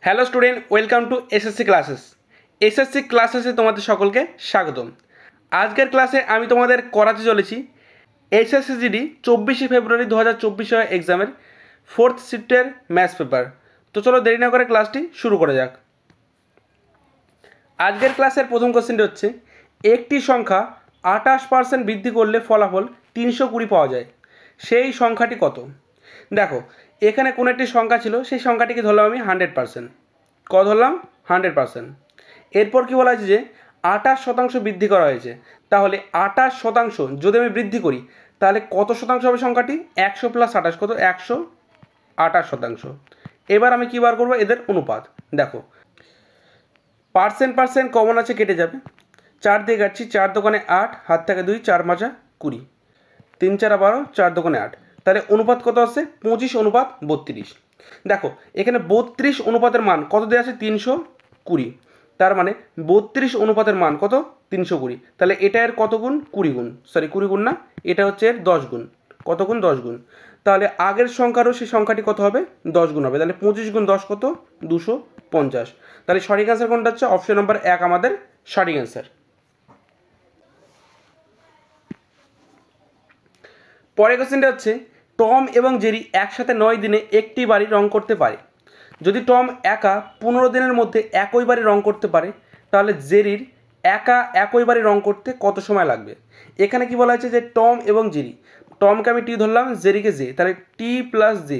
Hello student, welcome to SSC classes. এসএসসি ক্লাসেসে তোমাদের সকলকে স্বাগতম। আজকের ক্লাসে আমি তোমাদের করাতে চলেছি এসএসসি জিডি 24 ফেব্রুয়ারি 2024 এক্সামের 4th শিফটের ম্যাথস পেপার। তো চলো দেরি না করে ক্লাসটি শুরু করা যাক। আজকের ক্লাসের প্রথম কোশ্চেনটি হচ্ছে, একটি সংখ্যা 28% বৃদ্ধি করলে ফলাফল 320 পাওয়া যায়, সেই সংখ্যাটি কত? দেখো, এখানে কোনো একটি সংখ্যা ছিল, সেই সংখ্যাটিকে ধরলাম আমি 100%। কত ধরলাম? 100%। এরপর কি বলা হয়েছে যে 28% বৃদ্ধি করা হয়েছে, তাহলে 28% যদি আমি বৃদ্ধি করি তাহলে কত শতাংশ হবে সংখ্যাটি? 100 + 28 কত? 128%। এবার আমি কী বার করবো? এদের অনুপাত। দেখো, পার্সেন্ট কমন আছে, কেটে যাবে। 4 দিয়ে কাটছি, 4 দোকানে 8, হাত থেকে 2, 4 5 20, 3 4 12, 4 দোকানে 8। তাহলে অনুপাত কত আসছে? 25:32। দেখো, এখানে 32 অনুপাতের মান কত দেওয়া আছে? 320। তার মানে 32 অনুপাতের মান কত? 320। তাহলে এটা এর কত গুণ? 20 গুণ। 20 গুণ না, এটা হচ্ছে এর 10 গুণ। কত গুণ? 10 গুণ। তাহলে আগের সংখ্যারও সেই সংখ্যাটি কত হবে? 10 গুণ হবে। তাহলে 25 গুণ 10 কত? 250। তাহলে সঠিক অ্যান্সার কোনটা হচ্ছে? অপশন নাম্বার 1 আমাদের সঠিক অ্যান্সার। পরের কোশ্চেনটা হচ্ছে, টম এবং জেরি একসাথে 9 দিনে একটি বাড়ি রং করতে পারে। যদি টম একা 15 দিনের মধ্যে একই বাড়ি রং করতে পারে, তাহলে জেরির একা একই বাড়ি রং করতে কত সময় লাগবে? এখানে কি বলা হয়েছে যে টম এবং জেরি, টমকে আমি টি ধরলাম, জেরিকে জে, তাহলে টি প্লাস জে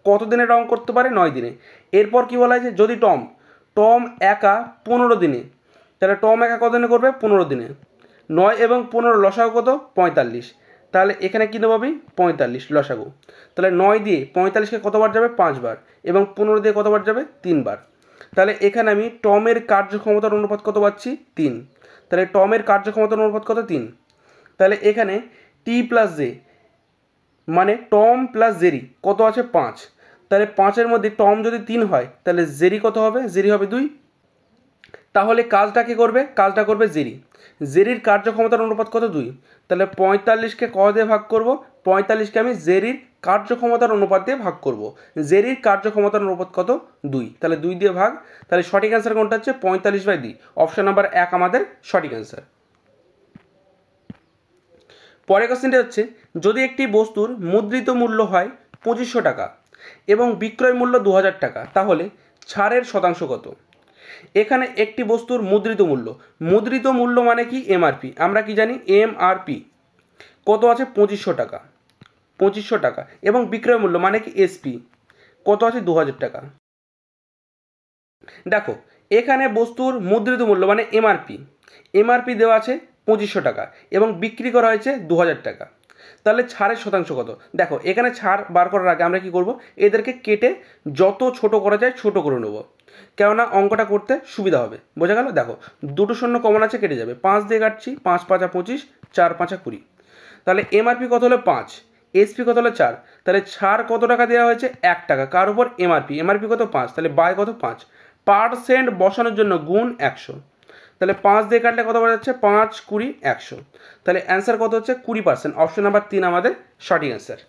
কত দিনে রং করতে পারে? 9 দিনে। এরপর কি বলা হয়েছে, যদি টম একা 15 দিনে, তাহলে টম একা কত দিনে করবে? 15 দিনে। 9 এবং 15 লসাগু কত? 45। তাহলে এখানে কী দেবো আমি? 45 লসাগু। তাহলে 9 দিয়ে 45কে কতবার যাবে? 5 বার। এবং 15 দিয়ে কতবার যাবে? 3 বার। তাহলে এখানে আমি টমের কার্যক্ষমতার অনুপাত কত পাচ্ছি? 3। তাহলে টমের কার্যক্ষমতার অনুপাত কত? 3। তাহলে এখানে টি প্লাস জে মানে টম প্লাস জেরি কত আছে? 5। তাহলে 5-এর মধ্যে টম যদি 3 হয়, তাহলে জেরি কত হবে? জেরি হবে 2। তাহলে কাজটা কী করবে? কাজটা করবে জেরি। জেরির কার্যক্ষমতার অনুপাত কত? 2। তাহলে 45কে ক দিয়ে ভাগ করব? 45কে আমি জেরির কার্যক্ষমতার অনুপাত দিয়ে ভাগ করব। জেরির কার্যক্ষমতার অনুপাত কত? 2। তাহলে 2 দিয়ে ভাগ। তাহলে সঠিক অ্যান্সার কোনটা হচ্ছে? 45/2। অপশন নাম্বার 1 আমাদের সঠিক অ্যান্সার। পরের কোশ্চেনটি হচ্ছে, যদি একটি বস্তুর মুদ্রিত মূল্য হয় 2500 টাকা এবং বিক্রয় মূল্য 2000 টাকা, তাহলে ছাড়ের শতাংশ কত? এখানে একটি বস্তুর মুদ্রিত মূল্য মানে কি? এমআরপি। আমরা কি জানি? এমআরপি কত আছে? 2500 টাকা। 2500 টাকা। এবং বিক্রয় মূল্য মানে কি? এসপি কত আছে? 2000 টাকা। দেখো, এখানে বস্তুর মুদ্রিত মূল্য মানে এমআরপি দেওয়া আছে 2500 টাকা এবং বিক্রি করা হয়েছে 2000 টাকা। তাহলে ছাড়ের শতাংশ কত? দেখো, এখানে ছাড় বার করার আগে আমরা কি করব? এদেরকে কেটে যত ছোট করা যায় ছোট করে নেব, কেননা অঙ্কটা করতে সুবিধা হবে। বোঝা গেল? দেখো, 2 শূন্য কমন আছে, কেটে যাবে। 5 দিয়ে কাটছি, 5 5 25, 4 5 20। তাহলে এমআরপি কত হলো? 5। এসপি কত হলো? 4। তাহলে ছাড় কত টাকা দেওয়া হয়েছে? 1 টাকা। কার উপর? এমআরপি কত? 5। তাহলে বাই কত? 5। পার্সেন্ট বসানোর জন্য গুণ 100। তাহলে 5 দিয়ে কাটলে কত বার যাচ্ছে? 5 20 100। তাহলে অ্যান্সার কত হচ্ছে? 20%। অপশন নাম্বার 3 আমাদের সঠিক অ্যান্সার।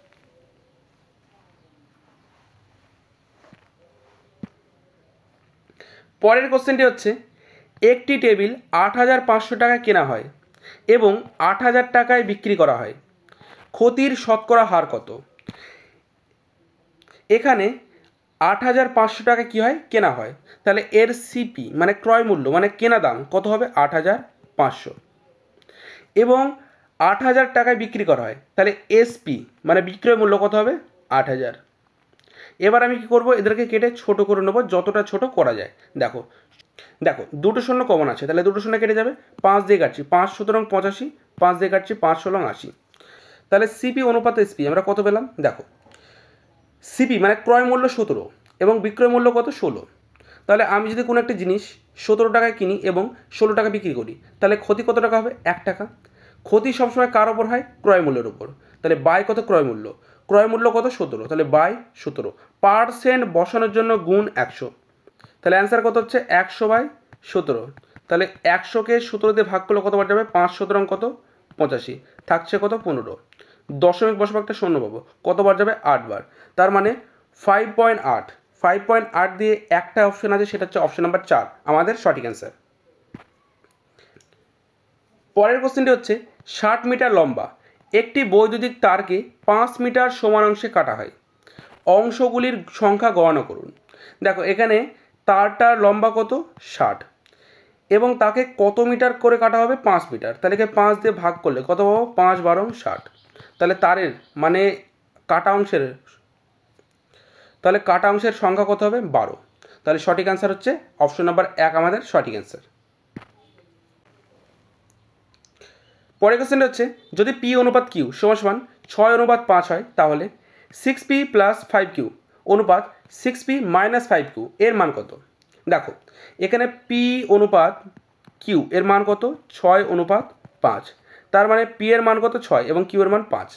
পরের কোশ্চেনটি হচ্ছে, একটি টেবিল 8500 টাকায় কেনা হয় এবং 8000 টাকায় বিক্রি করা হয়, ক্ষতির শতকরা হার কত? এখানে 8500 টাকা কী হয়? কেনা হয়। তাহলে এর সিপি মানে ক্রয় মূল্য মানে কেনা দাম কত হবে? 8500 এবং 8000 টাকায় বিক্রি করা হয়, তাহলে এসপি মানে বিক্রয় মূল্য কত হবে? 8000। এবার আমি কি করব? এদেরকে কেটে ছোট করে নেব, যতটা ছোট করা যায়। দেখো, 2 শূন্য কমন আছে, তাহলে 2 শূন্য কেটে যাবে। 5 দিয়ে কাটছি, 5 সুতরাং 85, 5 দিয়ে কাটছি, 5 16 80। তাহলে সিপি অনুপাত এসপি আমরা কত পেলাম? দেখো, সিপি মানে ক্রয় মূল্য 17 এবং বিক্রয় মূল্য কত? 16। তাহলে আমি যদি কোনো একটা জিনিস 17 টাকায় কিনি এবং 16 টাকা বিক্রি করি, তাহলে ক্ষতি কত টাকা হবে? 1 টাকা। ক্ষতি সবসময় কার ওপর হয়? ক্রয় মূল্যের উপর। তাহলে বাই কত? ক্রয় মূল্য কত? 17। তাহলে বাই 17। পার্সেন্ট বসানোর জন্য গুণ 100। তাহলে অ্যান্সার কত হচ্ছে? 100/17। তাহলে 100কে 17 দিয়ে ভাগ করলে কতবার যাবে? 5 সুতরাং কত? 85। থাকছে কত? 15। দশমিক বসাবো, একটা শূন্য পাবো, কতবার যাবে? 8 বার। তার মানে 5.8 5.8 দিয়ে একটা অপশন আছে, সেটা হচ্ছে অপশন নাম্বার 4 আমাদের সঠিক অ্যান্সার। পরের কোশ্চেনটি হচ্ছে 60 মিটার লম্বা একটি বৈদ্যুতিক তারকে 5 মিটার সমান অংশে কাটা হয়, অংশগুলির সংখ্যা গণনা করুন। দেখো এখানে তারটার লম্বা কত 60 এবং তাকে কত মিটার করে কাটা হবে 5 মিটার, তাহলে 5 দিয়ে ভাগ করলে কত পাবো 5 12 60, তাহলে তারের মানে কাটা অংশের সংখ্যা কত হবে 12, তাহলে সঠিক অ্যান্সার হচ্ছে অপশন নাম্বার 1 আমাদের সঠিক অ্যান্সার। পরের কোশ্চেনটা হচ্ছে যদি পি অনুপাত কিউ সমান 6:5 হয় তাহলে 6p + 5q অনুপাত 6p - 5q এর মান কত। দেখো এখানে পি অনুপাত কিউ এর মান কত 6:5, তার মানে পি এর মান কত 6 এবং কিউ এর মান 5।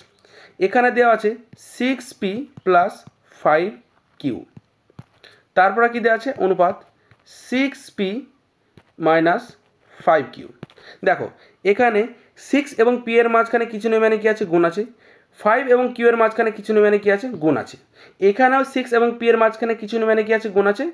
এখানে দেওয়া আছে 6p + 5q, তারপরে কি দেওয়া আছে অনুপাত 6p - 5q। দেখো এখানে 6 এবং p এর মাঝখানে কিছু নেই মানে কি আছে গুণ আছে, 5 এবং q এর মাঝখানে কিছু নেই মানে কি আছে গুণ আছে, এখানেও 6 এবং p এর মাঝখানে কিছু নেই মানে কি আছে গুণ আছে,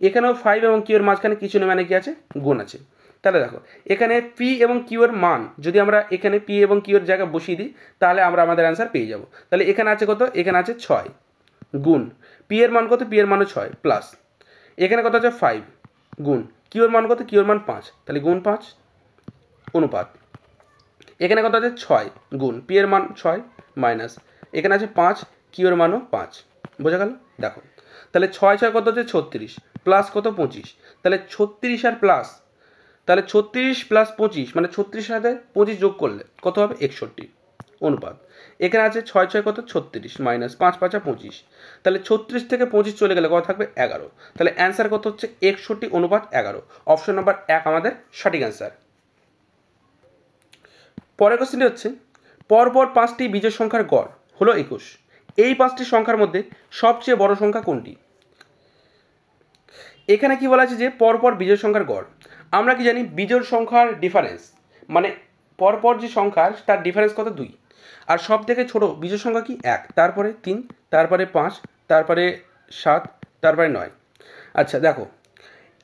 এখানেও 5 এবং q এর মাঝখানে কিছু নেই মানে কি আছে গুণ আছে। তাহলে দেখো এখানে p এবং q এর মান যদি আমরা এখানে p এবং q এর জায়গায় বসিয়ে দিই তাহলে আমরা আমাদের অ্যান্সার পেয়ে যাব। তাহলে এখানে আছে কত, এখানে আছে 6 গুণ p এর মান কত, p এর মানও 6 প্লাস এখানে কত আছে 5 গুণ q এর মান কত, q এর মান 5, তাহলে গুণ 5 অনুপাত এখানে কত আছে 6 গুণ p এর মান 6 মাইনাস এখানে আছে 5 q এর মানও 5, বোঝা গেল। দেখো তাহলে 6 6 কত হচ্ছে 36 প্লাস কত 25, তাহলে 36 আর প্লাস তাহলে 36 + 25 মানে 36 সাথে 25 যোগ করলে কত হবে 61 অনুপাত এখানে আছে 6 6 কত 36 মাইনাস 5 5 25, তাহলে 36 থেকে 25 চলে গেলে কত থাকবে 11, তাহলে অ্যান্সার কত হচ্ছে 61:11, অপশন নাম্বার 1 আমাদের সঠিক অ্যান্সার। পরের কোশ্চেনটি হচ্ছে পরপর 5টি বিজোড় সংখ্যার গড় হলো 21, এই 5টি সংখ্যার মধ্যে সবচেয়ে বড় সংখ্যা কোনটি। এখানে কি বলা আছে যে পরপর বিজোড় সংখ্যার গড়, আমরা কি জানি বিজোড় সংখ্যার ডিফারেন্স মানে পরপর যে সংখ্যা তার ডিফারেন্স কত 2, আর সব থেকে ছোট বিজোড় সংখ্যা কি 1, তারপরে 3, তারপরে 5, তারপরে 7, তারপরে 9। আচ্ছা দেখো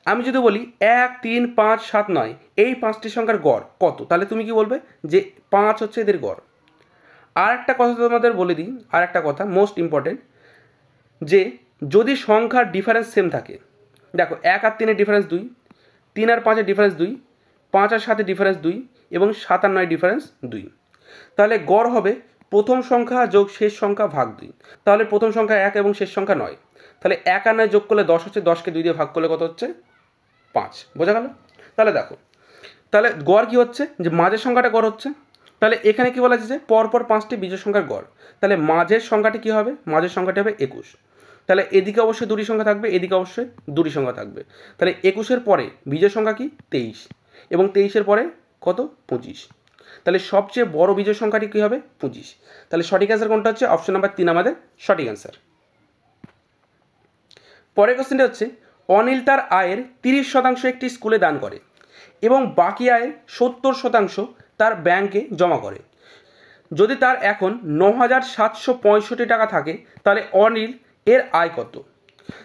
আমি যদি বলি 1 3 5 7 9 এই 5টি সংখ্যার গড় কত, তাহলে তুমি কি বলবে যে 5 হচ্ছে এদের গড়। আর একটা কথা তোমাদের বলে দিই, আর একটা কথা মোস্ট ইম্পর্টেন্ট, যে যদি সংখ্যার ডিফারেন্স সেম থাকে, দেখো 1 আর 3 এর ডিফারেন্স 2, 3 আর 5 এর ডিফারেন্স 2, 5 আর 7 এর ডিফারেন্স 2 এবং 7 আর 9 ডিফারেন্স 2, তাহলে গড় হবে প্রথম সংখ্যা যোগ শেষ সংখ্যা ভাগ 2, তাহলে প্রথম সংখ্যা 1 এবং শেষ সংখ্যা 9, তাহলে 1 আর 9 যোগ করলে 10 হচ্ছে, 10কে 2 দিয়ে ভাগ করলে কত হচ্ছে 5, বোঝা গেল। তাহলে দেখো তাহলে গড় কি হচ্ছে যে মাঝের সংখ্যাটা গড় হচ্ছে, তাহলে এখানে কি বলা আছে যে পরপর 5টি বিজোড় সংখ্যার গড়, তাহলে মাঝের সংখ্যাটি কি হবে, মাঝের সংখ্যাটি হবে 21, তাহলে এদিকে অবশ্যই দুটি সংখ্যা থাকবে, এদিকে অবশ্যই দুটি সংখ্যা থাকবে, তাহলে 21-এর পরে বিজোড় সংখ্যা কি 23 এবং 23-এর পরে কত 25, তাহলে সবচেয়ে বড় বিজোড় সংখ্যাটি কী হবে 25, তাহলে সঠিক অ্যান্সার কোনটা হচ্ছে অপশন নাম্বার 3 আমাদের সঠিক অ্যান্সার। পরের কোশ্চেনটা হচ্ছে অনিল তার আয়ের 30% একটি স্কুলে দান করে এবং বাকি আয়ের 70% তার ব্যাংকে জমা করে, যদি তার এখন 9,765 টাকা থাকে তাহলে অনিল এর আয় কত।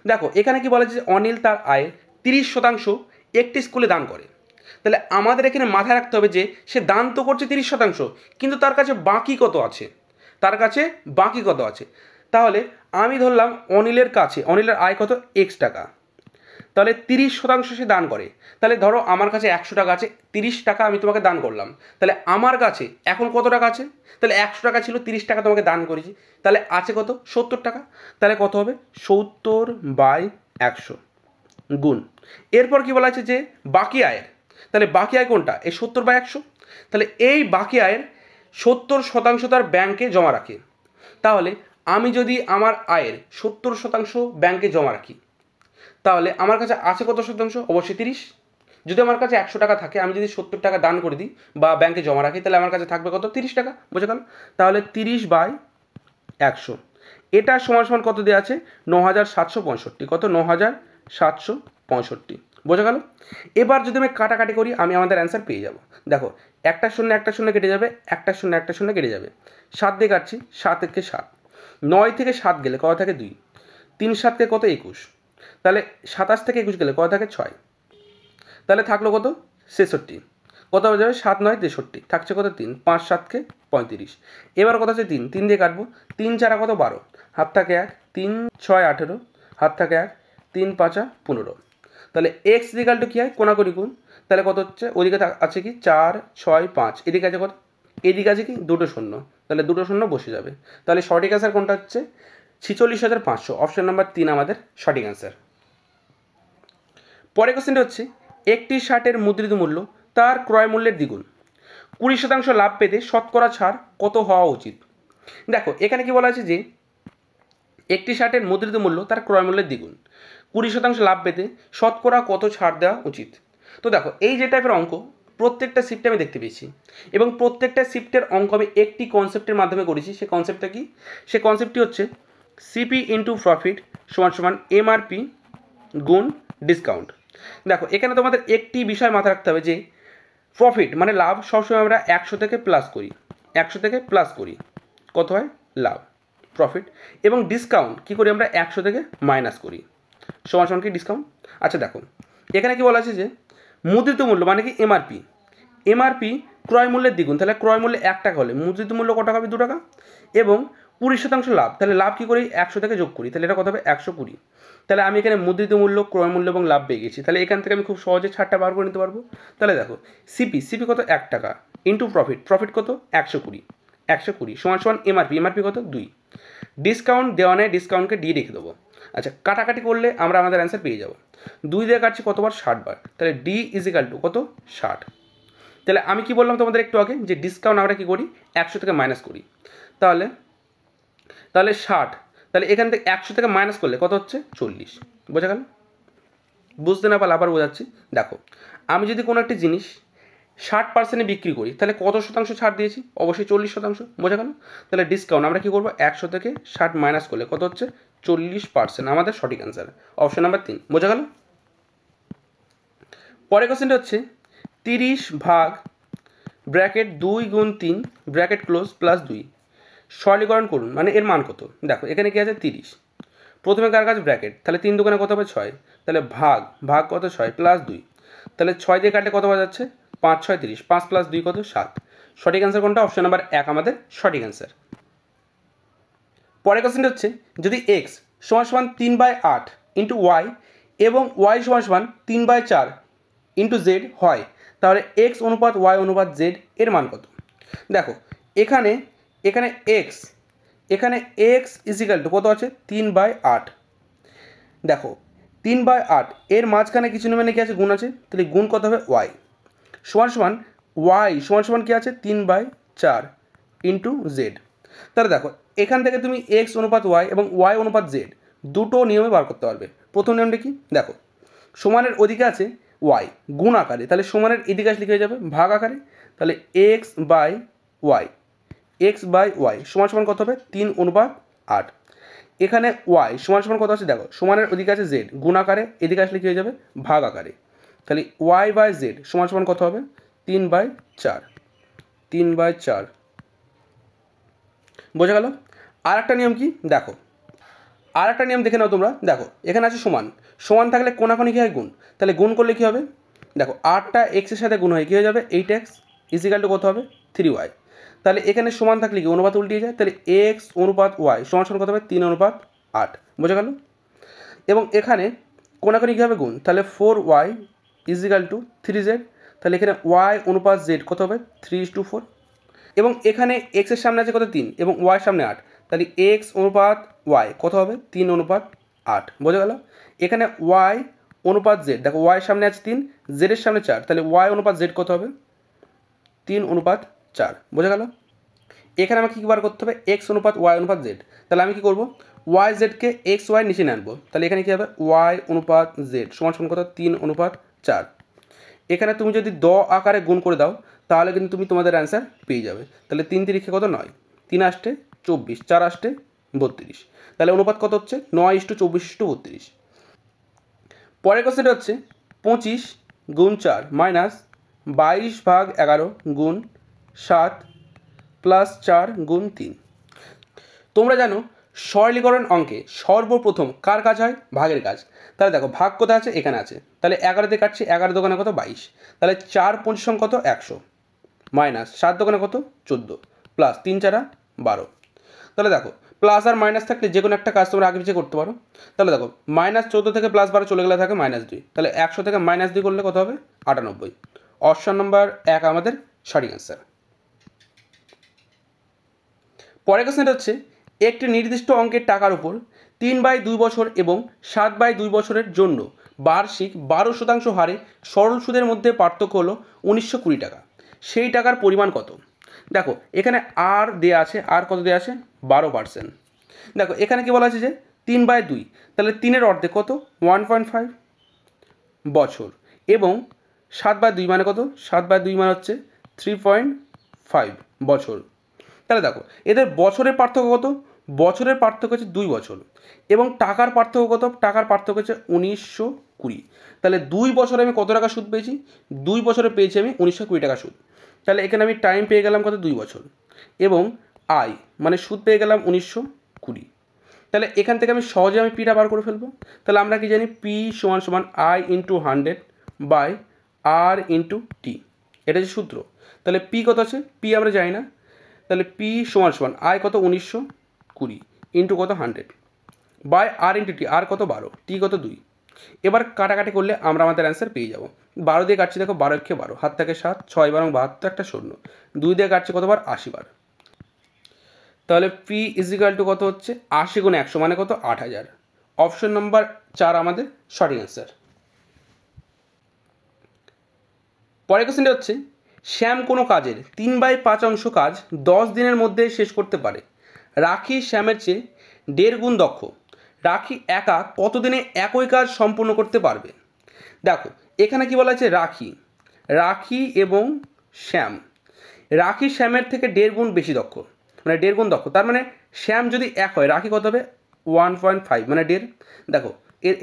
দেখো এখানে কি বলা যে অনিল তার আয়ের 30% একটি স্কুলে দান করে, তাহলে আমাদের এখানে মাথায় রাখতে হবে যে সে দান তো করছে 30%, কিন্তু তার কাছে বাকি কত আছে, তাহলে আমি ধরলাম অনিলের আয় কত x টাকা, তাহলে 30% সে দান করে, তাহলে ধরো আমার কাছে 100 টাকা আছে, 30 টাকা আমি তোমাকে দান করলাম, তাহলে আমার কাছে এখন কত টাকা আছে, তাহলে 100 টাকা ছিল, 30 টাকা তোমাকে দান করেছি, তাহলে আছে কত 70 টাকা, তাহলে কত হবে 70/100 গুণ এরপর কি বলা আছে যে বাকি আয়ের, তাহলে বাকি আয় কোনটা এই 70/100, তাহলে এই বাকি আয়ের 70% তার ব্যাংকে জমা রাখে, তাহলে আমি যদি আমার আয়ের 70% ব্যাংকে জমা রাখি তাহলে আমার কাছে আছে কত শতাংশ, অবশ্যই 30, যদি আমার কাছে 100 টাকা থাকে আমি যদি 70 টাকা দান করে দিই বা ব্যাংকে জমা রাখি তাহলে আমার কাছে থাকবে কত 30 টাকা, বোঝা গেল। তাহলে 30/100 এটা সমান সমান কত দেওয়া আছে 9,765, কত 9,765, বোঝা গেল। এবার যদি আমি কাটাকাটি করি আমি আমাদের অ্যান্সার পেয়ে যাব। দেখো একটা শূন্য কেটে যাবে, একটা শূন্য কেটে যাবে, 7 দিয়ে কাটছি, 7 থেকে 7, 9 থেকে 7 গেলে কত থাকে 2, 3 7 কত 21, তাহলে 27 থেকে 21 গেলে কত থাকে 6, তাহলে থাকলো কত 66, কত হয়ে যাবে 7 9 63, থাকছে কত 3, 5 7 কে 35, এবার কত আছে 3, 3 দিয়ে কাটবো, 3 4 কত 12, হাত থাকে 1, 3 6 18, হাত থাকে 1, 3 5 15, তাহলে x ইকুয়াল টু কী হয় কোনাকুনি গুণ, তাহলে কত হচ্ছে ওদিকে আছে কি 4 6 5, এদিকে আছে কত, এদিকে আছে কি দুটো শূন্য, তাহলে দুটো শূন্য বসে যাবে, তাহলে সঠিক অ্যান্সার কোনটা হচ্ছে 46,500, অপশন নাম্বার 3 আমাদের সঠিক অ্যান্সার। পরের কোশ্চেনটা হচ্ছে একটি শার্টের মুদ্রিত মূল্য তার ক্রয় মূল্যের দ্বিগুণ, 20% লাভ পেতে শতকরা ছাড় কত হওয়া উচিত। দেখো এখানে কি বলা আছে যে একটি শার্টের মুদ্রিত মূল্য তার ক্রয় মূল্যের দ্বিগুণ, 20% লাভ পেতে শতকরা কত ছাড় দেওয়া উচিত। তো দেখো এই যে টাইপের অঙ্ক প্রত্যেকটা শিফটে আমি দেখতে পেয়েছি, এবং প্রত্যেকটা শিফটের অঙ্ক আমি একটি কনসেপ্টের মাধ্যমে করেছি। সে কনসেপ্টটা কি, সে কনসেপ্টটি হচ্ছে সিপি ইন্টু প্রফিট সমান সমান এমআরপি গুণ ডিসকাউন্ট। দেখো এখানে তোমাদের একটি বিষয় মাথায় রাখতে হবে যে প্রফিট মানে লাভ সবসময় আমরা 100 থেকে প্লাস করি, 100 থেকে প্লাস করি, কত হয় লাভ প্রফিট, এবং ডিসকাউন্ট কী করি আমরা 100 থেকে মাইনাস করি, সমান সমান কি ডিসকাউন্ট। আচ্ছা দেখো এখানে কি বলা আছে যে মুদ্রিত মূল্য মানে কি এমআরপি, এমআরপি ক্রয় মূল্যের দ্বিগুণ, তাহলে ক্রয় মূল্য 1 টাকা হলে মুদ্রিত মূল্য কত টাকা হবে 2 টাকা, এবং 20% লাভ, তাহলে লাভ কী করি 100 থেকে যোগ করি, তাহলে এটা কত হবে 120, তাহলে আমি এখানে মুদ্রিত মূল্য ক্রয় মূল্য এবং লাভ পেয়ে গেছি, তাহলে এখান থেকে আমি খুব সহজে ছাড়টা বার করে নিতে পারবো। তাহলে দেখো সিপি কত 1 টাকা ইন্টু প্রফিট কত 120 সমান সমান এমআরপি কত 2, ডিসকাউন্ট দেওয়া নেই, ডিসকাউন্টকে দিয়ে রেখে দেবো। আচ্ছা কাটাকাটি করলে আমরা আমাদের অ্যান্সার পেয়ে যাবো, 2 দিয়ে কাটছি কতবার 60 বার, তাহলে ডি ইজ ইকাল টু কত 60। তাহলে আমি কি বললাম তোমাদের একটু আগে যে ডিসকাউন্ট আমরা কি করি 100 থেকে মাইনাস করি, তাহলে 60, তাহলে এখান থেকে 100 থেকে মাইনাস করলে কত হচ্ছে 40, বোঝা গেল। বুঝতে না পারলে আবার বোঝাচ্ছি, দেখো আমি যদি কোনো একটি জিনিস 60% বিক্রি করি তাহলে কত শতাংশ ছাড় দিয়েছি, অবশ্যই 40%, বোঝা গেল। তাহলে ডিসকাউন্ট আমরা কী করবো 100 থেকে 60 মাইনাস করলে কত হচ্ছে 40%, আমাদের সঠিক অ্যান্সার অপশন নাম্বার 3, বোঝা গেল। পরের কোশ্চেনটা হচ্ছে 30 ভাগ ব্র্যাকেট 2 গুণ 3 ব্র্যাকেট ক্লোজ প্লাস 2 সরলীকরণ করুন, মানে এর মান কত। দেখো এখানে কি আছে 30, প্রথমে কার কাছে ব্র্যাকেট, তাহলে 3 দোকানে কত হবে 6, তাহলে ভাগ কত 6 প্লাস 2, তাহলে 6 দিয়ে কাটলে কত পাওয়া যাচ্ছে 5 6 30, 5 প্লাস 2 কত 7, সঠিক অ্যান্সার কোনটা, অপশন নাম্বার 1 আমাদের সঠিক অ্যান্সার। পরের কোশ্চেনটা হচ্ছে যদি এক্স সমান সমান 3/8 ইন্টু ওয়াই এবং ওয়াই সমান সমান 3/4 ইন্টু জেড হয়, তাহলে এক্স অনুপাত ওয়াই অনুপাত জেড এর মান কত। দেখো এখানে এক্স ইজিক্যাল টু কত আছে 3/8, দেখো 3/8 এর মাঝখানে কিছু নেমে কি আছে গুণ আছে, তাহলে গুণ কত হবে ওয়াই সমান ওয়াই সমান কি আছে 3/4 ইন্টু জেড। তাহলে দেখো এখান থেকে তুমি এক্স অনুপাত ওয়াই এবং ওয়াই অনুপাত জেড দুটো নিয়মে বার করতে পারবে। প্রথম নিয়মটা কি, দেখো সমানের ওদিকে আছে ওয়াই গুণ আকারে, তাহলে সমানের এদিকে আসলে লিখে হয়ে যাবে ভাগ আকারে, তাহলে এক্স বাই ওয়াই সমান কত হবে 3/8, এখানে ওয়াই সমান কত আছে, দেখো সমানের ওদিকে আছে জেড গুণ আকারে, এদিকে আসলে কী হয়ে যাবে ভাগ আকারে, তাহলে ওয়াই বাই জেড সমান কত হবে 3/4, বোঝা গেল। আর একটা নিয়ম কি, দেখো আর একটা নিয়ম দেখে নাও তোমরা, দেখো এখানে আছে সমান থাকলে কোনাকুনি কী হয় গুণ, তাহলে গুণ করলে কী হবে, দেখো 8টা এক্সের সাথে গুণ হয় কী হয়ে যাবে 8x ইজিক্যাল টু কত হবে 3y, তাহলে এখানে সমান থাকলে কি অনুপাত উল্টিয়ে যায়, তাহলে এক্স অনুপাত ওয়াই সমান কত হবে 3/8, বোঝা গেল। এবং এখানে কোনাকুনি কী হবে গুণ, তাহলে 4y ইজিক্যাল টু 3z, তাহলে এখানে ওয়াই অনুপাত জেড কত হবে 3:4, এবং এখানে এক্সের সামনে আছে কত 3 এবং ওয়াইয়ের সামনে 8, তাহলে এক্স অনুপাত ওয়াই কত হবে 3/8, বোঝা গেল। এখানে ওয়াই অনুপাত জেড, দেখো ওয়াইয়ের সামনে আছে 3 জেডের সামনে 4, তাহলে ওয়াই অনুপাত জেড কত হবে 3/4, বোঝা গেল। এখানে আমাকে কী বার করতে হবে এক্স অনুপাত ওয়াই অনুপাত জেড, তাহলে আমি কী করবো ওয়াই জেডকে এক্স ওয়াই নিচে নিয়ে আনবো, তাহলে এখানে কী হবে ওয়াই অনুপাত জেড সমান কত 3/4, এখানে তুমি যদি আকারে গুণ করে দাও তাহলে কিন্তু তুমি তোমাদের অ্যান্সার পেয়ে যাবে, তাহলে 3 3 কত 9, 3 আসতে 24, 4 আসতে 32, তাহলে অনুপাত কত হচ্ছে 9:24:32। পরের কোশ্চেনটা হচ্ছে 25 গুণ 4 মাইনাস 22/11 গুণ 7 প্লাস 4 গুণ 3। তোমরা জানো সরলীকরণ অঙ্কে সর্বপ্রথম কার কাজ হয়? ভাগের কাজ। তাহলে দেখো ভাগ কোথায় আছে? এখানে আছে। তাহলে 11 দিয়ে কাটছি, 11 দোকানে কত? 22। তাহলে 4 পঁচিশ কত? 100 মাইনাস 7 দোকানে কত? 14 প্লাস 3 4 12। তাহলে দেখো প্লাস আর মাইনাস থাকলে যে কোনো একটা কাজ তোমরা আগে পিছিয়ে করতে পারো। তাহলে দেখো -14 থেকে +12 চলে গেলে থাকে -2। তাহলে 100 থেকে -2 করলে কত হবে? 98। অপশন নম্বর 1 আমাদের সঠিক অ্যান্সার। পরের কোশ্চেনটা হচ্ছে একটি নির্দিষ্ট অঙ্কের টাকার উপর 3/2 বছর এবং 7/2 বছরের জন্য বার্ষিক 12% হারে সরল সুদের মধ্যে পার্থক্য হলো 1920 টাকা। সেই টাকার পরিমাণ কত? দেখো এখানে আর দেওয়া আছে, আর কত দেওয়া আছে? 12%। দেখো এখানে কি বলা আছে যে 3/2, তাহলে 3-এর অর্ধেক কত? 1.5 বছর এবং 7/2 মানে কত? 7/2 মানে হচ্ছে 3.5 বছর। তাহলে দেখো এদের বছরের পার্থক্য কত? বছরের পার্থক্য হচ্ছে 2 বছর এবং টাকার পার্থক্য কত? টাকার পার্থক্য হচ্ছে 1920। তাহলে 2 বছরে আমি কত টাকা সুদ পেয়েছি? 2 বছরে পেয়েছি আমি 1920 টাকা সুদ। তাহলে এখানে আমি টাইম পেয়ে গেলাম কত? 2 বছর এবং আয় মানে সুদ পেয়ে গেলাম 1920। তাহলে এখান থেকে আমি সহজে আমি পিটা বার করে ফেলবো। তাহলে আমরা কি জানি? পি সমান সমান I into 100 by R into T, এটা হচ্ছে সূত্র। তাহলে পি কত আছে? পি আমরা জানি না। তাহলে পি সমান সমান আই কত? 1920 ইন্টু কত? 100 বাই আর ইন্টু টি, আর কত? 12, টি কত? 2। এবার কাটাকাটি করলে আমরা আমাদের অ্যান্সার পেয়ে যাবো। 12 দিয়ে কাটছি, দেখো 12 × 12, হাত থেকে 7, 6 12 72, একটা শূন্য। 2 দিয়ে কাটছি কতবার? 80 বার। তাহলে পি ইজিক্যাল টু কত হচ্ছে? 80 × 100 মানে কত? 8000। অপশন নম্বর 4 আমাদের সঠিক অ্যান্সার। পরের কোশ্চেনটা হচ্ছে শ্যাম কোনো কাজের 3/5 কাজ 10 দিনের মধ্যে শেষ করতে পারে। রাখি শ্যামের চেয়ে 1.5 গুণ দক্ষ। রাখি একা কতদিনে একই কাজ সম্পূর্ণ করতে পারবে? দেখো এখানে কি বলা আছে? রাখি, রাখি এবং শ্যাম। রাখি শ্যামের থেকে 1.5 গুণ বেশি দক্ষ, মানে 1.5 গুণ দক্ষ। তার মানে শ্যাম যদি 1 হয়, রাখি কত হবে? 1.5 মানে 1.5। দেখো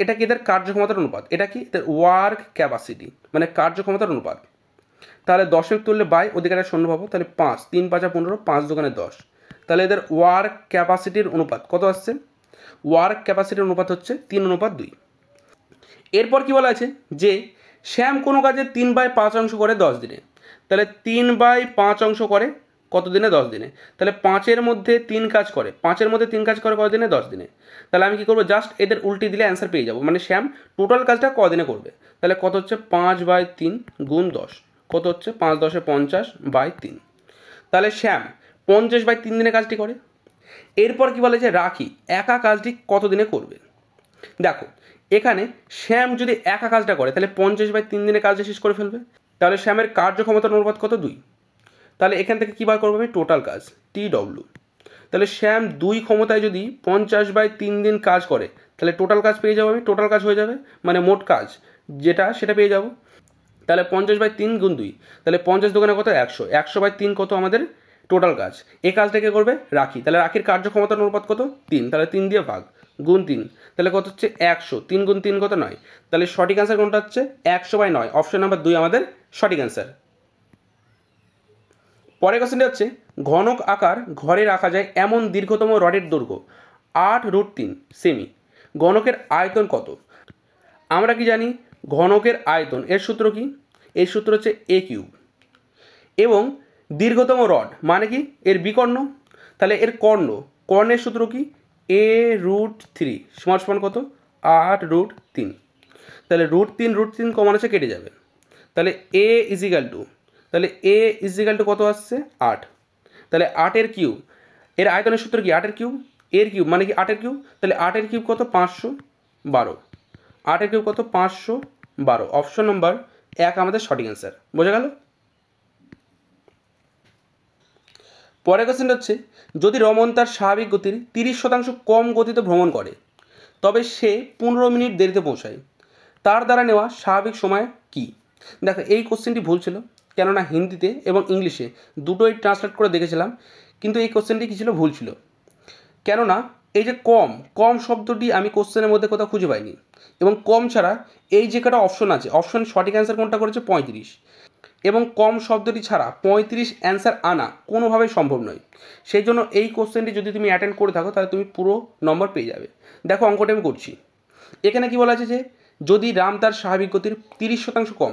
এটা কি এদের কার্যক্ষমতার অনুপাত, এটা কি এদের ওয়ার্ক ক্যাপাসিটি মানে কার্যক্ষমতার অনুপাত। তাহলে 10 তুললে বাই ওদিকে একটা শূন্য পাবো। তাহলে 5, 3 5 15, 5 দোকানে 10। তাহলে এদের ওয়ার্ক ক্যাপাসিটির অনুপাত কত আসছে? ওয়ার্ক ক্যাপাসিটির অনুপাত হচ্ছে 3:2। এরপর কি বলা আছে যে শ্যাম কোনো কাজে 3/5 করে 10 দিনে। তাহলে 3/5 করে কত দিনে? 10 দিনে। তাহলে 5-এর মধ্যে 3 কাজ করে, 5-এর মধ্যে 3 কাজ করে কত দিনে? 10 দিনে। তাহলে আমি কি করবো? জাস্ট এদের উল্টি দিলে অ্যান্সার পেয়ে যাবো, মানে শ্যাম টোটাল কাজটা কদিনে করবে। তাহলে কত হচ্ছে? 5/3 গুণ 10, কত হচ্ছে? 5 10 50/3। তাহলে শ্যাম 50/3 দিনে কাজটি করে। এরপর কি বলে যে রাখি একা কাজটি কত দিনে করবে? দেখো এখানে শ্যাম যদি একা কাজটা করে তাহলে 50/3 দিনে কাজটা শেষ করে ফেলবে। তাহলে শ্যামের কার্যক্ষমতার অনুপাত কত? 2। তাহলে এখান থেকে কী বার করবো আমি? টোটাল কাজ TW। তাহলে শ্যাম 2 ক্ষমতায় যদি 50/3 দিন কাজ করে তাহলে টোটাল কাজ পেয়ে যাবো আমি। টোটাল কাজ হয়ে যাবে মানে মোট কাজ যেটা সেটা পেয়ে যাবো। তাহলে 50/3 গুণ 2, তাহলে 50 দোকানে কত? 100, 100/3 কত আমাদের টোটাল কাজ। এই কাজটা কে করবে? রাখি। তাহলে রাখির কার্যক্ষমতার অনুপাত কত? 3। তাহলে 3 দিয়ে ভাগ গুণ 3, তাহলে কত হচ্ছে? 100। 3 গুণ 3 কত? 9। তাহলে সঠিক অ্যান্সার কোনটা হচ্ছে? 100/9। অপশন নাম্বার 2 আমাদের সঠিক অ্যান্সার। পরের কোশ্চেনটি হচ্ছে ঘনক আকার ঘরে রাখা যায় এমন দীর্ঘতম রডের দৈর্ঘ্য 8√3 সেমি। ঘনকের আয়তন কত? আমরা কি জানি ঘনকের আয়তন এর সূত্র কি? এর সূত্র হচ্ছে a³ এবং দীর্ঘতম রড মানে কি? এর বিকর্ণ। তাহলে এর কর্ণের সূত্র কি? a√3 সমান কত? 8√3। তাহলে √3 কমন আছে, কেটে যাবে। তাহলে a ইজিক্যাল টু, তাহলে a ইজিক্যাল টু কত আসছে? 8। তাহলে 8-এর কিউব, এর আয়তনের সূত্র কি? 8-এর কিউব, এর কিউব মানে কি? 8-এর কিউব। তাহলে 8-এর কিউব কত? 512। 8-এর কিউব কত? 512। অপশন নম্বর 1 আমাদের সঠিক অ্যান্সার। বোঝা গেল? পরের কোশ্চেনটা হচ্ছে যদি রমন তার স্বাভাবিক গতির 30% কম গতিতে ভ্রমণ করে তবে সে 15 মিনিট দেরিতে পৌঁছায়, তার দ্বারা নেওয়া স্বাভাবিক সময় কি? দেখো এই কোশ্চেনটি ভুল ছিল, কেননা হিন্দিতে এবং ইংলিশে দুটোই ট্রান্সলেট করে দেখেছিলাম, কিন্তু এই কোশ্চেনটি কী ছিল? ভুল ছিল। কেননা এই যে কম শব্দটি আমি কোশ্চেনের মধ্যে কোথাও খুঁজে পাইনি, এবং কম ছাড়া এই যে কটা অপশন আছে, অপশন সঠিক অ্যান্সার কোনটা করেছে? 35। এবং কম শব্দটি ছাড়া 35 অ্যান্সার আনা কোনোভাবেই সম্ভব নয়। সেই জন্য এই কোশ্চেনটি যদি তুমি অ্যাটেন্ড করে থাকো তাহলে তুমি পুরো নম্বর পেয়ে যাবে। দেখো অঙ্কটা আমি করছি। এখানে কি বলা আছে যে যদি রাম তার স্বাভাবিক গতির 30% কম,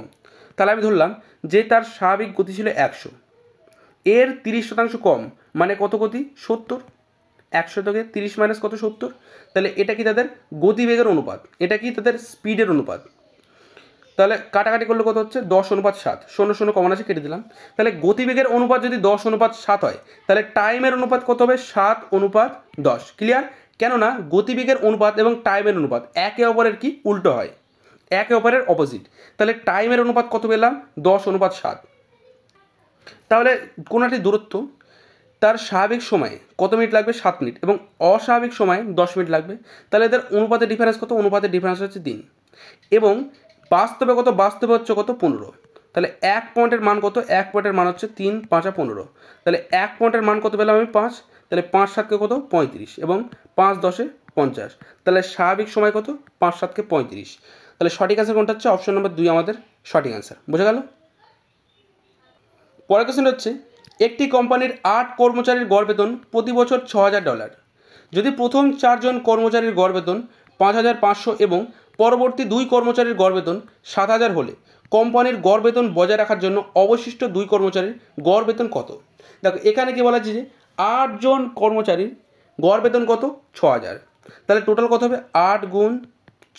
তাহলে আমি ধরলাম যে তার স্বাভাবিক গতি ছিল 100, এর 30% কম মানে কত গতি? 70। 100 থেকে 30 মাইনাস কত? 70। তাহলে এটা কি তাদের গতিবেগের অনুপাত, এটা কি তাদের স্পিডের অনুপাত। তাহলে কাটাকাটি করলে কত হচ্ছে? 10:7। 0 0 কমন আছে, কেটে দিলাম। তাহলে গতিবেগের অনুপাত যদি 10:7 হয়, তাহলে টাইমের অনুপাত কত হবে? 7:10। ক্লিয়ার? কেননা গতিবেগের অনুপাত এবং টাইমের অনুপাত একে অপরের কি উল্টো হয়, একে অপরের অপোজিট। তাহলে টাইমের অনুপাত কত পেলাম? 10:7। তাহলে কোনো একটি দূরত্ব তার স্বাভাবিক সময়ে কত মিনিট লাগবে? 7 মিনিট, এবং অস্বাভাবিক সময়ে 10 মিনিট লাগবে। তাহলে এদের অনুপাতের ডিফারেন্স কত? অনুপাতের ডিফারেন্স হচ্ছে 3। এবং বাস্তবে কত? বাস্তবে হচ্ছে কত? 15। তাহলে 1 পয়েন্টের মান কত? 1 পয়েন্টের মান হচ্ছে 3 5 15। তাহলে 1 পয়েন্টের মান কত পেলাম আমি? 5। তাহলে 5 7 কত? 35, এবং 5 10 50। তাহলে স্বাভাবিক সময় কত? 5 7 35। তাহলে সঠিক অ্যান্সার কোনটা হচ্ছে? অপশন নম্বর 2 আমাদের সঠিক অ্যান্সার। বোঝা গেল? পরের কোশ্চেন হচ্ছে একটি কোম্পানির 8 কর্মচারীর গড় বেতন প্রতি বছর $6000। যদি প্রথম 4 জন কর্মচারীর গড় বেতন 5500 এবং পরবর্তী 2 কর্মচারীর গড় বেতন 7000 হলে কোম্পানির গড় বেতন বজায় রাখার জন্য অবশিষ্ট 2 কর্মচারীর গড় বেতন কত? দেখো এখানে কি বলা আছে যে 8 জন কর্মচারীর গড় বেতন কত? 6000। তাহলে টোটাল কত হবে? 8 গুণ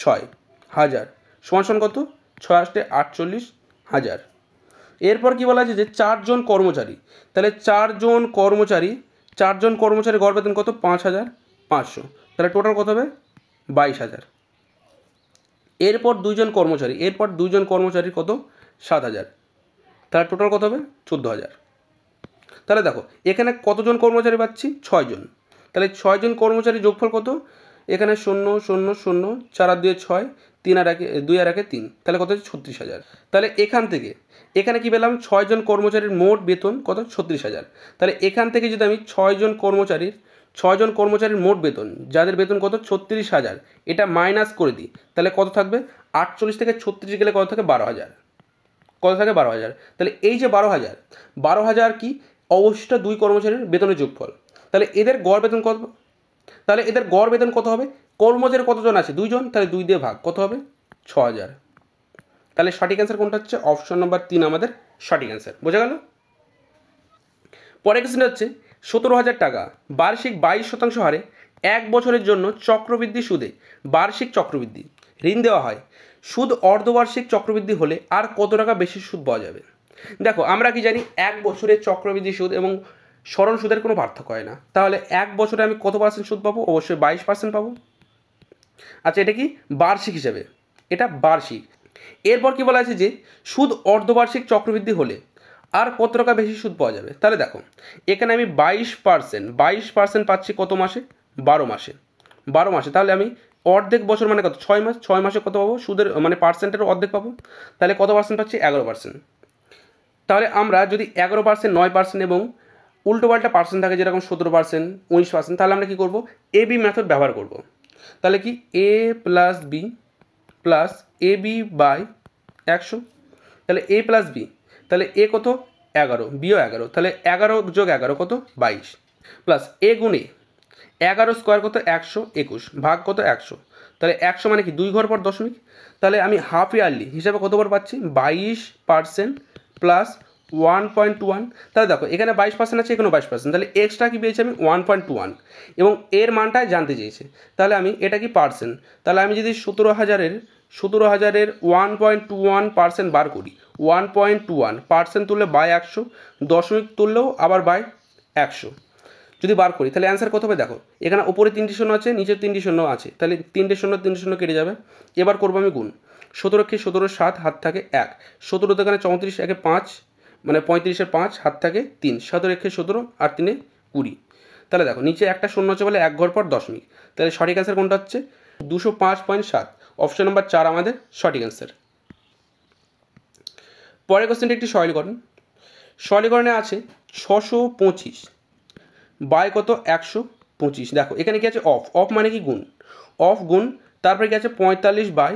6000 সমান কত? 6 আসতে 48,000। এরপর কি বলা আছে যে 4 জন কর্মচারী, তাহলে 4 জন কর্মচারী গড় বেতন কত? 5500। তাহলে টোটাল কত হবে? 22,000। এরপর 2 জন কর্মচারী কত? 7,000। তাহলে টোটাল কত হবে? 14,000। তাহলে দেখো এখানে কতজন কর্মচারী পাচ্ছি? 6 জন। তাহলে 6 জন কর্মচারী যোগফল কত? এখানে 0 0 0 4 আর 2 6, 3 আর 2 আর 1 3। তাহলে কত হচ্ছে? 36,000। তাহলে এখানে কি পেলাম? 6 জন কর্মচারীর মোট বেতন কত? 36,000। তাহলে এখান থেকে যদি আমি 6 জন কর্মচারীর মোট বেতন, যাদের বেতন কত? 36,000, এটা মাইনাস করে দিই, তাহলে কত থাকবে? 48 থেকে 36 গেলে কত থাকে? 12,000। কত থাকে? 12,000। তাহলে এই যে 12,000 কি অবশিষ্ট 2 কর্মচারীর বেতনের যোগফল। তাহলে এদের গড় বেতন কত হবে? কর্মচারী কতজন আছে? 2 জন। তাহলে 2 দিয়ে ভাগ, কত হবে? 6,000। তাহলে সঠিক অ্যান্সার কোনটা হচ্ছে? অপশন নম্বর 3 আমাদের সঠিক অ্যান্সার। বোঝা গেল? পরের কোশ্চেন হচ্ছে 17,000 টাকা বার্ষিক 22% হারে 1 বছরের জন্য চক্রবৃদ্ধি সুদে বার্ষিক চক্রবৃদ্ধি ঋণ দেওয়া হয়। সুদ অর্ধবার্ষিক চক্রবৃদ্ধি হলে আর কত টাকা বেশি সুদ পাওয়া যাবে? দেখো আমরা কি জানি 1 বছরের চক্রবৃদ্ধি সুদ এবং সরল সুদের কোনো পার্থক্য হয় না। তাহলে 1 বছরে আমি কত পার্সেন্ট সুদ পাবো? অবশ্যই 22% পাবো। আচ্ছা, এটা কি বার্ষিক হিসেবে? এটা বার্ষিক। এরপর কি বলা আছে যে সুদ অর্ধবার্ষিক চক্রবৃদ্ধি হলে আর কত টাকা বেশি সুদ পাওয়া যাবে? তাহলে দেখো এখানে আমি 22% পাচ্ছি কত মাসে? 12 মাসে। 12 মাসে। তাহলে আমি অর্ধেক বছর মানে কত? 6 মাস। 6 মাসে কত পাবো? সুদের মানে পার্সেন্টের অর্ধেক পাবো। তাহলে কত পার্সেন্ট পাচ্ছি? 11%। তাহলে আমরা যদি 11%, 9% এবং উল্টোপাল্টা পার্সেন্ট থাকে যেরকম 17%, 19%, তাহলে আমরা কী করবো? এবি মেথড ব্যবহার করব। তাহলে কি a plus B plus A B by 100। তাহলে a প্লাস বি, তাহলে এ কত? 11, বিও 11, তাহলে 11 যোগ 11 কত? 22, প্লাস এ গুণে 11 স্কোয়ার কত? 121, ভাগ কত? 100। তাহলে 100 মানে কি 2 ঘর পর দশমিক। তাহলে আমি হাফ ইয়ারলি হিসাবে কত বার পাচ্ছি? 22% প্লাস 1.1। তাহলে দেখো এখানে 22% আছে, এখানে 22%, তাহলে এক্সট্রা কি পেয়েছি আমি? 1.1, এবং এর মানটা জানতে চেয়েছে। তাহলে আমি এটা কি পার্সেন্ট, তাহলে আমি যদি 17,000-এর 1.21% বার করি, 1.1% তুললে বাই 100, দশমিক তুললেও আবার বাই 100 যদি বার করি, তাহলে অ্যান্সার কত হবে? দেখো এখানে উপরে 3টি শূন্য আছে, নিচে 3টি শূন্য আছে, তাহলে 3টে শূন্য কেটে যাবে। এবার করবো আমি গুণ। 17 17 7, হাত থাকে 1, 17 এখানে 34, 1 5 মানে 35-এর 5, হাত থাকে 3, 17 17 আর 3 20। তাহলে দেখো নিচে একটা শূন্য আছে বলে 1 ঘর পর দশমিক। তাহলে সঠিক অ্যান্সার কোনটা হচ্ছে? 205.7, অপশন নম্বর 4 আমাদের সঠিক অ্যান্সার। পরের কোশ্চেনটি একটি সরলীকরণে আছে 625 বাই কত? 125। দেখো এখানে কি আছে? অফ মানে কি? গুণ। অফ গুণ, তারপরে কি আছে? 45 বাই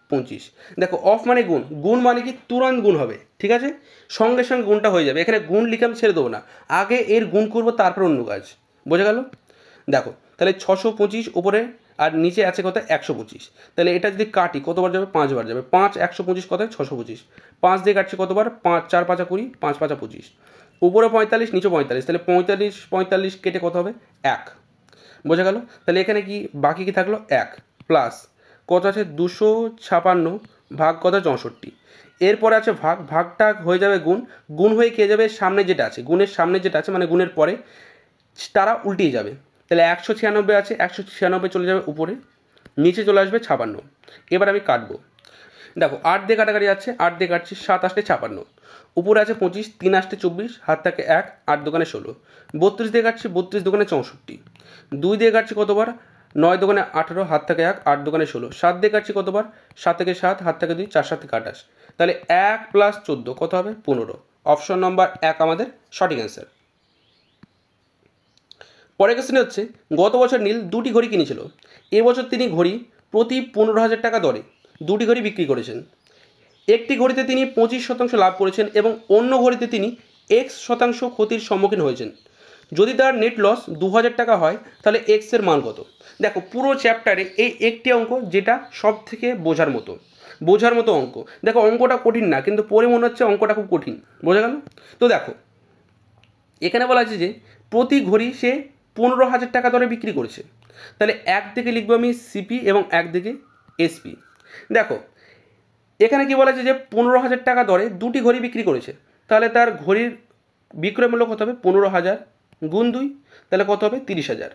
25। দেখো অফ মানে গুণ, গুণ মানে কি তুরন্ত গুণ হবে, ঠিক আছে, সঙ্গে সঙ্গে গুণটা হয়ে যাবে। এখানে গুণ লিখে আমি ছেড়ে দেবো না, আগে এর গুণ করবো তারপর অন্য কাজ, বোঝা গেল। দেখো তাহলে 625 উপরে আর নিচে আছে কত 125, তাহলে এটা যদি কাটি কতবার যাবে 5 বার যাবে, 5 125 কত 625, 5 দিয়ে কাটছি কতবার 5 4 5 20 5 5 25, উপরে 45 নিচে 45, তাহলে 45 45 কেটে কত হবে 1, বোঝা গেল। তাহলে এখানে কি বাকি কি থাকলো 1 প্লাস কত আছে 256 ভাগ কত 64, এরপরে আছে ভাগ, ভাগটা হয়ে যাবে গুণ, গুণ হয়ে কে যাবে সামনে যেটা আছে, গুণের সামনে যেটা আছে মানে গুণের পরে তারা উল্টিয়ে যাবে। তাহলে 196 আছে, 196 চলে যাবে উপরে, নিচে চলে আসবে 56। এবার আমি কাটবো, দেখো 8 দিয়ে কাটাকাটি যাচ্ছে, 8 দিয়ে কাটছি, 7 8 56, উপরে আছে 25, 3 8 24, হাত থাকে 1, 8 দোকানে 16, 32 দিয়ে কাটছি, 32 দোকানে 64, 2 দিয়ে কাটছি কতবার 9 দোকানে 18, হাত থাকে 1, 8 দোকানে 16, 7 দিয়ে কাটছি কতবার 7 থেকে 7, হাত থাকে 2, 4 7 থেকে 28, তাহলে 1 প্লাস 14 কত হবে 15। অপশন নম্বর 1 আমাদের সঠিক অ্যান্সার। পরের কোশ্চেন হচ্ছে গত বছর নীল দুটি ঘড়ি কিনেছিল, এবছর তিনি ঘড়ি প্রতি 15,000 টাকা দরে দুটি ঘড়ি বিক্রি করেছেন। একটি ঘড়িতে তিনি 25% লাভ করেছেন এবং অন্য ঘড়িতে তিনি x% ক্ষতির সম্মুখীন হয়েছেন। যদি তার নেট লস 2,000 টাকা হয় তাহলে এক্স এর মান কত। দেখো পুরো চ্যাপ্টারে এই একটি অঙ্ক যেটা সব থেকে বোঝার মতো অঙ্ক। দেখো অঙ্কটা কঠিন না, কিন্তু পরে মনে হচ্ছে অঙ্কটা খুব কঠিন, বোঝা গেল। তো দেখো এখানে বলা আছে যে প্রতি ঘড়ি সে 15,000 টাকা দরে বিক্রি করেছে, তাহলে একদিকে লিখবো আমি সিপি এবং একদিকে এসপি। দেখো এখানে কি বলা আছে যে 15,000 টাকা দরে দুটি ঘড়ি বিক্রি করেছে, তাহলে তার ঘড়ির বিক্রয় মূল্য কত হবে 15,000 গুণ 2, তাহলে কত হবে 30,000।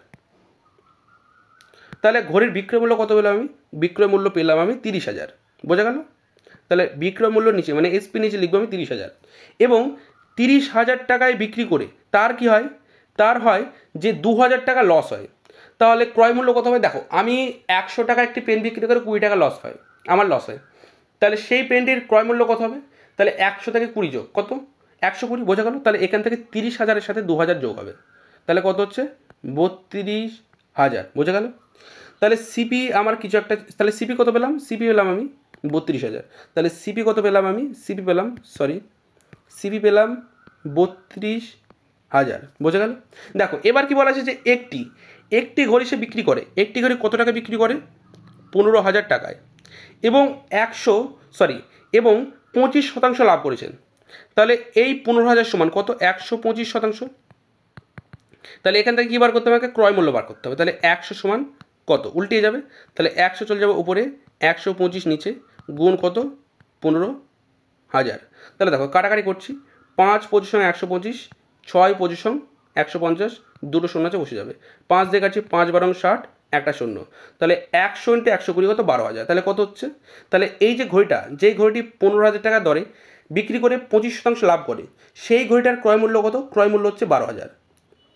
তাহলে ঘড়ির বিক্রয় মূল্য কত পেলাম আমি, বিক্রয় মূল্য পেলাম আমি 30,000, বোঝা গেল। তাহলে বিক্রয় মূল্য নিচে মানে এসপি নিচে লিখবো আমি 30,000, এবং 30,000 টাকায় বিক্রি করে তার কি হয়, তার হয় যে 2,000 টাকা লস হয়। তাহলে ক্রয় মূল্য কত হবে, দেখো আমি 100 টাকা একটি পেন বিক্রি করে 20 টাকা লস হয়, আমার লস হয়, তাহলে সেই পেনটির ক্রয় মূল্য কত হবে, তাহলে 100 থেকে 20 যোগ কত 120, বোঝা গেল। তাহলে এখান থেকে 30,000-এর সাথে 2,000 যোগ হবে, তাহলে কত হচ্ছে 32,000, বোঝা গেল। তাহলে সিপি আমার কিছু একটা, তাহলে সিপি কত পেলাম, সিপি পেলাম আমি 32,000, তাহলে সিপি কত পেলাম আমি, সিপি পেলাম 32,000, বোঝা গেল। দেখো এবার কি বলা আছে যে একটি ঘড়ি সে বিক্রি করে, একটি ঘড়ি কত টাকা বিক্রি করে 15,000 টাকায়, এবং 25% লাভ করেছেন। তাহলে এই 15,000 সমান কত 125%, তাহলে এখান থেকে কী বার করতে হবে, আমাকে ক্রয় মূল্য বার করতে হবে। তাহলে 100 সমান কত উল্টিয়ে যাবে, তাহলে 100 চলে যাবে উপরে, 125 নিচে, গুণ কত 15,000। তাহলে দেখো কাটাকাটি করছি, 5 পজিশন 125, 6 পজিশন 150, দুটো শূন্য আছে বসে যাবে, 5 দিয়ে কাটছি 5 12 60, একটা শূন্য, তাহলে 100 × 120 কত 12,000, তাহলে কত হচ্ছে, তাহলে এই যে ঘড়িটা, যেই ঘড়িটি 15,000 টাকা দরে বিক্রি করে 25% লাভ করে, সেই ঘড়িটার ক্রয় মূল্য কত, ক্রয় মূল্য হচ্ছে 12,000,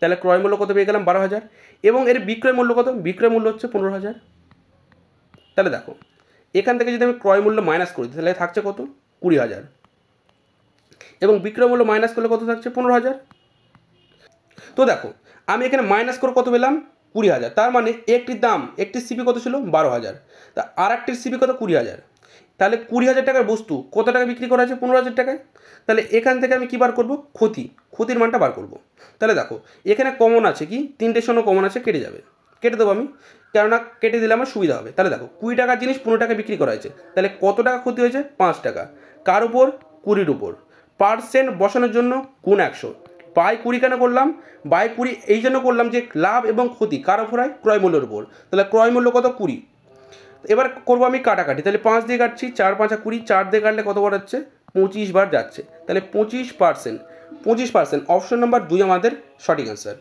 তাহলে ক্রয় মূল্য কত পেয়ে গেলাম 12,000, এবং এর বিক্রয় মূল্য কত, বিক্রয় মূল্য হচ্ছে 15,000। তাহলে দেখো এখান থেকে যদি আমি ক্রয় মূল্য মাইনাস করি তাহলে থাকছে কত 20,000, এবং বিক্রয় মূল্য মাইনাস করলে কত থাকছে 15,000। তো দেখো আমি এখানে মাইনাস করে কত পেলাম 20,000, তার মানে একটির দাম, একটির সিপি কত ছিল 12,000, তা আর একটির সিপি কত 20,000, তাহলে 20,000 টাকার বস্তু কত টাকা বিক্রি করা আছে 15,000 টাকায়। তাহলে এখান থেকে আমি কী বার করবো, ক্ষতির মানটা বার করব। তাহলে দেখো এখানে কমন আছে কি, 3টে শূন্য কমন আছে, কেটে যাবে, কেটে দেবো আমি, কেননা কেটে দিলে আমার সুবিধা হবে। তাহলে দেখো 20 টাকার জিনিস 15 টাকা বিক্রি করা হয়েছে, তাহলে কত টাকা ক্ষতি হয়েছে 5 টাকা, কার উপর 20-র উপর, পার্সেন্ট বসানোর জন্য গুণ 100, বাই 20 কেন করলাম, বাই 20 এই জন্য করলাম যে লাভ এবং ক্ষতি কার উপর হয়, ক্রয় মূল্যের উপর, তাহলে ক্রয় মূল্য কত 20। এবার করবো আমি কাটাকাটি, তাহলে 5 দিয়ে কাটছি, 4 5 20, 4 দিয়ে কাটলে কত বার হচ্ছে 25 বার যাচ্ছে, তাহলে 25%, অপশন নাম্বার 2 আমাদের সঠিক অ্যান্সার।